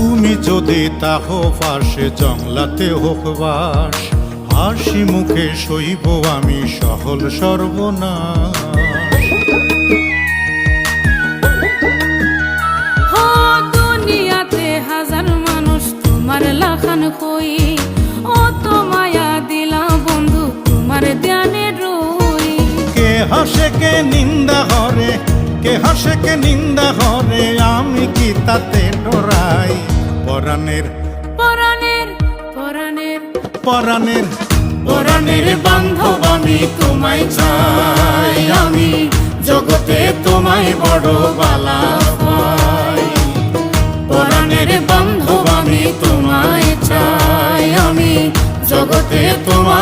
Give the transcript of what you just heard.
তুমি যদি তাহ পাশে জংলাতে হোক বাস, হাসি মুখে সইব আমি সহল সর্বনাশ। দুনিয়াতে হাজার মানুষ তোমার লাখান কই, ও তো মায়া দিলা বন্ধু তোমার ধ্যানে রই। কে হাসে কে নিন্দা হরে, কে হাসে কে নিন্দা হরে, আমি কি তাতে ডরাই। পরাণের পরাণের পরাণের পরাণের পরাণের বান্ধব আমি তোমায় চাই, আমি জগতে তোমায় বড় বালা পাই। পরাণের বান্ধব আমি তোমায় চাই, আমি জগতে তোমায়